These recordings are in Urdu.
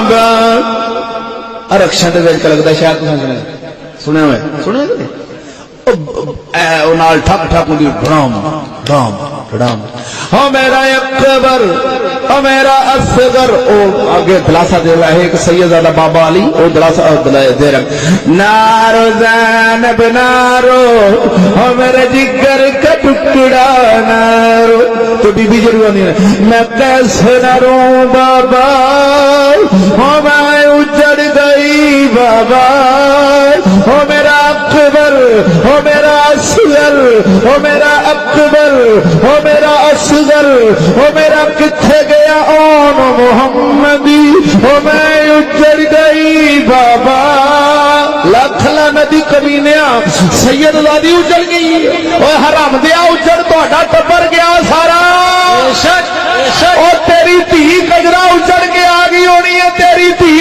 بعد رکشا دے وچ لگدا شاید تساں سنیا ہوئے او نال ٹھک ٹھک دی ڈرام ڈرام ڈرام ہو میرا اکبر او میرا اصغر او آگے دلاسا دے رہا ہے ایک سیدزادہ بابا علی او دلاسا دے رہا نارو زینب نارو او میرے جگر کا ٹکڑا نارو تو بی بی ضرور نہیں ہے میں کیسے نہ روں بابا او میں اجڑ گئی بابا او میرا اکبر او میرا اصغر او میرا اکبر او میرا اصغر او میرا کتھے گیا اون محمدی او میں اجڑ گئی بابا لاکھ لعنتی کمینیا سید زادی اجڑ گئی او حرام دیا اجڑ تہاڈا ٹبر گیا سارا او تیری دھی کجرا اجڑ کے آ گئی ہونی ہے تیری دھی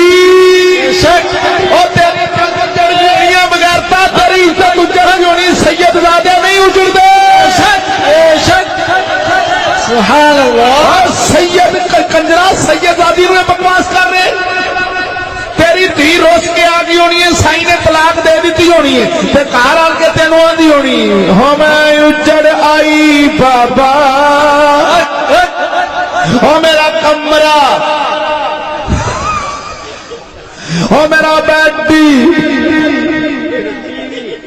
او تیری اجڑ گئی بغیر تا تیری عزت اجڑ ہونی سید زادے نہیں اجڑدے سبحان اللہ سید کنجرا سید زادی نے بکواس کر رہے تیری دھی روس کے آ گئی ہونی ہے سائی نے طلاق دے دیتی ہونی ہے تے گھر آن کے تینوں آندی ہونی ہو میں اجڑ آئی بابا ہو میرا کمرہ ہو میرا بیٹی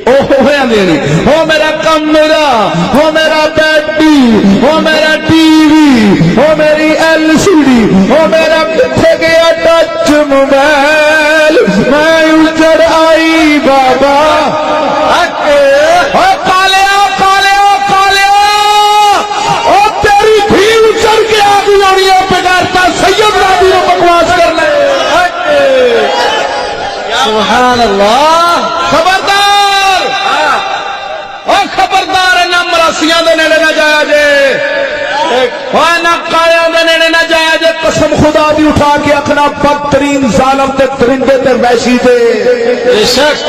ہو میرا کمرہ ہو میرا بیٹی ہو میرا ٹی وی ہو میری ایل سی ڈی ہو میرا کتنے گیا ٹچ موبائل میں اجڑ آئی بابا کالیا کالیا کالیا او تیری دھی اجڑ کے آ گئی ہونی ہے بغیرتا سید زادی نے بکواس کر لے سبحان اللہ خبردار خبردار نہ مراسیاں دے نیڑے نہ جایا جے نہ کایا دے نیڑے نہ جایا جے قسم خدا دی اٹھا کے اکھنا بدترین ظالم تے درندے تے وحشی تے بے شک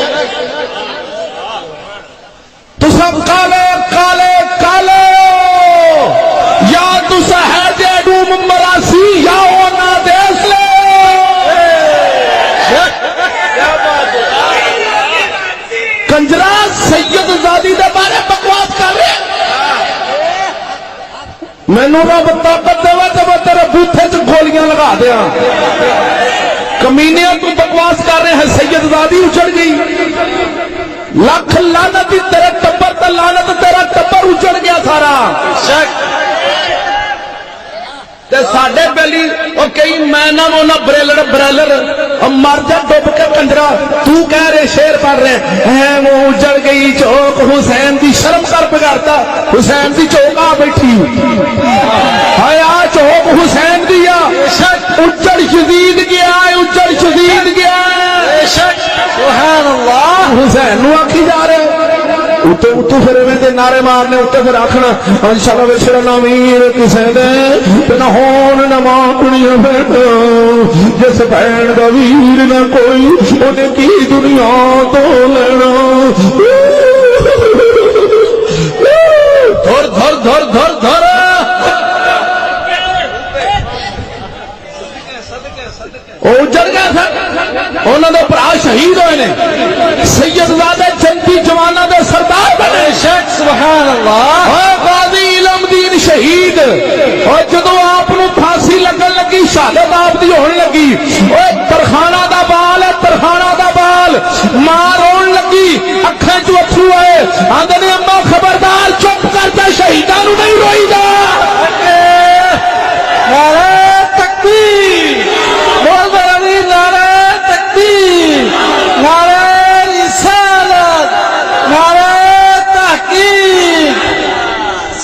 تساں کالے کالے کالے یا تساں ہے جے ڈوم مراسی یا او نہ دیس لے کنجرا سید زادی دے بارے بکواس کر رہے مینوں رب طاقت دے تے میں تیرے بوتھے چ گولیاں لگا دیاں کمینے تو بکواس کر رہے ہیں سید زادی اجڑ گئی لاکھ لعنت تیرے ٹبر تے لعنت تیرا ٹبر اجڑ گیا سارا تے ساڈے پہلی او کئی میں نہ وہ نہ بریلر بریلر مر جا ڈب کے کنجرا تو کہہ رہے شیر پڑھ رہے ہیں وہ اجڑ گئی چوک حسین دی شرم کر بگاڑتا حسین دی چوک آ بیٹھی آیا چوک حسین دیا اجڑ شدید گیا اجڑ شدید گیا سبحان اللہ حسین نو آکھی جا رہے اتو اتو پھر میں نعرے مارنے اتو پھر آخنا انشاءاللہ ویسے نہ میر کسے دے نہ ہون نہ مانگنی بہن جس بہن دا ویر نہ کوئی انہیں کی دنیا تو لینا دھر دھر دھر دھر دھر اجڑ گیا سر انہوں نے برا شہید ہوئے نے سید زادے جنتی جوانا دے سردار بنے شیخ سبحان اللہ غازی علم دین شہید اور جدو آپ نو پھانسی لگن لگی شہادت آپ دی ہونے لگی ترخانہ دا بال ہے ترخانہ دا بال ماں رون لگی اکھیں جو اتھرو آئے آندھے نے اماں خبردار چپ کرتا شہیدان نہیں روئی دا نعرہ تکبیر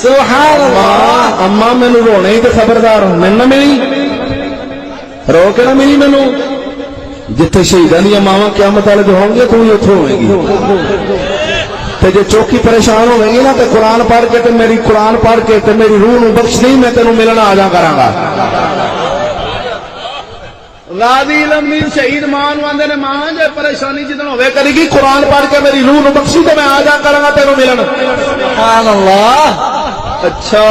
سبحان اللہ اما مینو رونے ہی تو خبردار مین نہ ملی رو کے نہ ملی مینو جتھے شہیدان دیا ماواں قیامت والے جو ہوں گے تو ہی اتھے ہوئے گی تے جے چوکی پریشان ہوئے گی نا تے قرآن پڑھ کے تے میری قرآن پڑھ کے تے میری روح نو بخش نہیں میں تینوں ملنا آ جا کراں گا غازی علم دین شہید ماں نو آندے نے ماں جے پریشانی جدن ہوے کرے گی قرآن پڑھ کے میری روح نو بخشی تے میں آ جا کراں گا تینوں ملن سبحان اللہ اچھا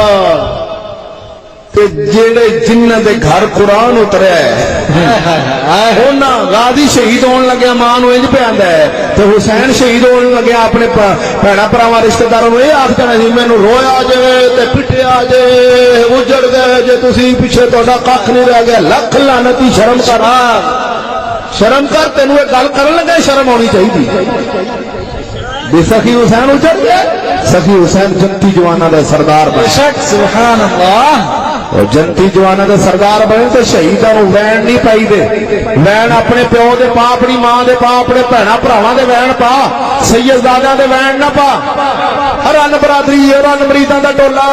تے جڑے جنہاں دے گھر قرآن اتریا ہے انہاں غازی شہید ہون لگیا ماں نو انج پہ آندا ہے تے حسین شہید ہون لگیا اپنے بھیڑا بھراواں رشتہ داراں نو یہ آکھ دینا سی مینوں رویا جے تے پٹیا جے اجڑ گئے جے تسی پیچھے تہاڈا ککھ نہیں رہ گیا لکھ لعنتی شرم کر شرم کر تینوں یہ گل کرن لگا شرم ہونی چاہیے بے سخی حسین اجڑ گیا سخی حسین جنتی جواناں دا سردار بنے سبحان اللہ اور جنتی جوانا دا سردار بنے تو شہیداں نوں وین نہیں پائی دے وین اپنے پیو دے پا اپنی ماں دے پا اپنے بھیڑاں بھراواں دے وین پا سیدزادیاں دے وین نہ پا ہرن برادری ہرن مریداں دا ٹولا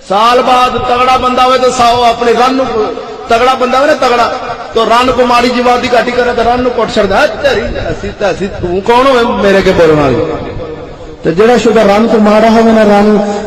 سال بعد تگڑا بندہ ہوئے تو ساؤ اپنے رن تگڑا بندہ ہوئے نا تگڑا تو رن کو ماڑی جواب دی گاٹی کرے تو رن نو کٹ چھڑدا تیری تو کون ہوئے میرے کے بولن والی تو جڑا شدہ رن کو ماڑا ہوئے نا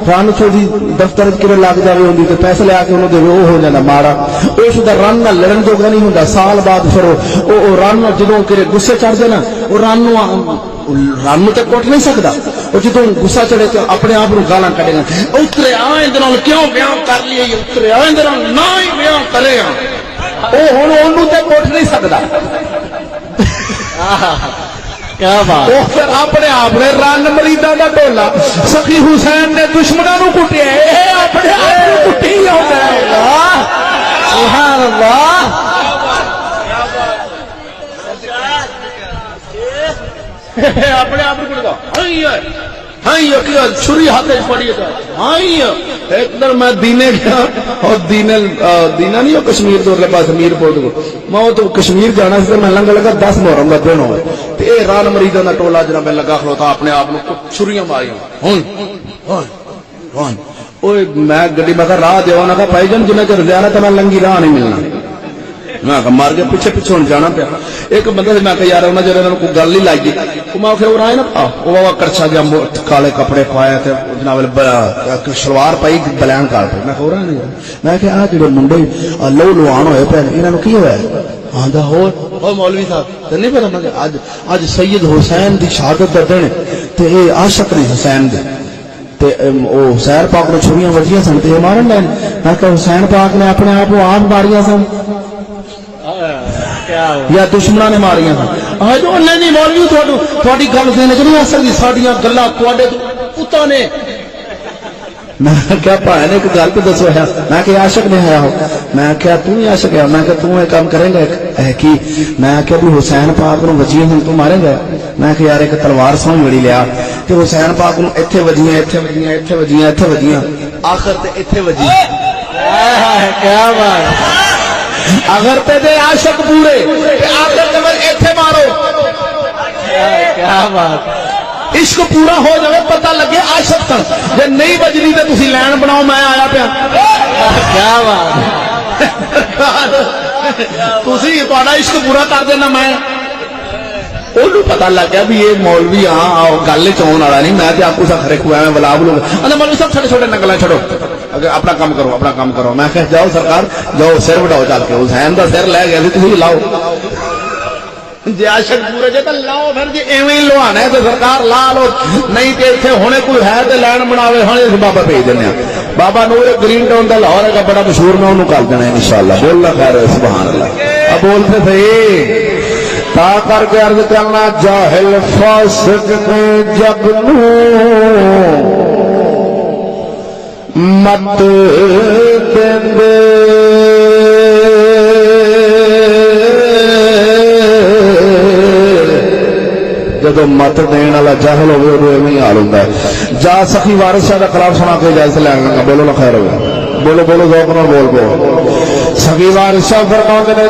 رن چھوڑی دفتر کرے لگ جاوے ہوندی تے پیسے لے کے انہوں دے وہ ہو جانا ماڑا او شدہ رن نہ لڑن جوگا نہیں ہوندا سال بعد پھر او رن جدوں کرے غصے چڑھ جانا او رن تے کوٹ نہیں سکدا او جدوں غصہ چڑھے تے اپنے آپ نوں گالاں کڈے گا اترے آئیں نال کیوں بیان کر لیے اترے آئیں نال نہ ہی بیان کرے او ہن اونوں تے کوٹ نہیں سکدا کیا بات وہ پھر اپنے آپ نے رن مریداں دا ٹولا سخی حسین نے دشمناں نوں کٹیا اے اپنے آپ نوں کٹی ہوندا ہے سبحان اللہ اپنے آپ کو کٹدا ہاں یہ چھری ہاتھ وچ پڑی ہے ہاں ایک دن میں دینے گیا اور دینا نہیں ہو کشمیر تو اگلے پاس امیر پور کو میں تو کشمیر جانا سی میں لنگ لگا 10 محرم کا دن ہوئے تے اے ران مریداں دا ٹولا جناب میں لگا کھلوتا اپنے آپ کو چھریاں ماریاں اوے میں گڈی میں راہ دیواں نہ بھائی جان جنہ چر زیارت میں لنگی راہ نہیں ملنا میں مار کے پیچھے پیچھے جانا پیا ایک بندہ سے میں کہ یار انہاں جڑے کوئی گل نہیں لائی میں کہ وہ رائے نا او بابا کرچا جا کالے کپڑے پایا تے جناب شلوار پائی بلین کال پہ میں کہ رہا نہیں میں کہ آ جڑے منڈے لو لوان ہوئے پے انہاں نوں کی ہویا آندا ہو مولوی صاحب تے نہیں پتہ میں اج سید حسین دی شہادت دا دن تے اے عاشق نے حسین دے تے او حسین پاک نوں چھریاں وجیاں سن تے مارن لین میں کہ حسین پاک نے اپنے آپ کو آپ ماریاں سن یا دشمناں نے ماریاں آج نہیں مولوی تھوڑی گل سے نہیں آ سکتی ساڈیاں گلاں تواڈے پتاں نے میں کیا بھائی نے ایک گل تو دسو ہے میں کہ عاشق نے آیا ہو میں کیا تو ہی عاشق ہے میں کہ تو یہ کام کرے گا کی میں کہ بھی حسین پاک نوں وجیاں ہن تو مارے گا میں کہ یار ایک تلوار سوئی بڑی لیا کہ حسین پاک نوں ایتھے وجیاں ایتھے وجیاں ایتھے وجیاں ایتھے وجیاں آخر تے ایتھے وجی کیا بات اگر تے دے عاشق پورے تے آخر تے ایتھے مارو کیا بات عشق پورا ہو جائے پتہ لگے عاشق تن جے نہیں بجنی تے تسی لین بناؤ میں آیا پیا کیا بات تسی تہاڈا عشق پورا کر دینا میں اونوں پتہ لگ گیا بھی یہ مولوی ہاں گل چون والا نہیں میں تے آپ کو سکھرے کو میں بلا بلوں اندر مولوی صاحب چھوٹے چھوٹے نقلاں چھڑو اپنا کام کرو اپنا کام کرو میں کہ جاؤ سرکار جاؤ سر وڈاؤ چل کے حسین دا سر لے گیا تسی لاؤ جی عاشق پورے جے تے لاؤ پھر جی ایویں لوانا ہے تے سرکار لا لو نہیں تے ایتھے ہونے کوئی ہے تے لین بناوے ہن اس بابا بھیج دنے بابا نور گرین ٹاؤن دا لاہور کا بڑا مشہور میں انہوں کر دینا انشاءاللہ بولنا خیر سبحان اللہ اب بولتے صحیح تا کر کے عرض کرنا جاہل فاسق نے جگ نو مت دیندے جدو مت دین والا جاہل ہوئے وہ ایویں حال ہوندا ہے جا سخی وارث شاہ دا خلاف سنا کے جائز لین گا بولو نہ خیر ہوگا بولو بولو ذوق نال بول سخی وارث شاہ فرماندے نے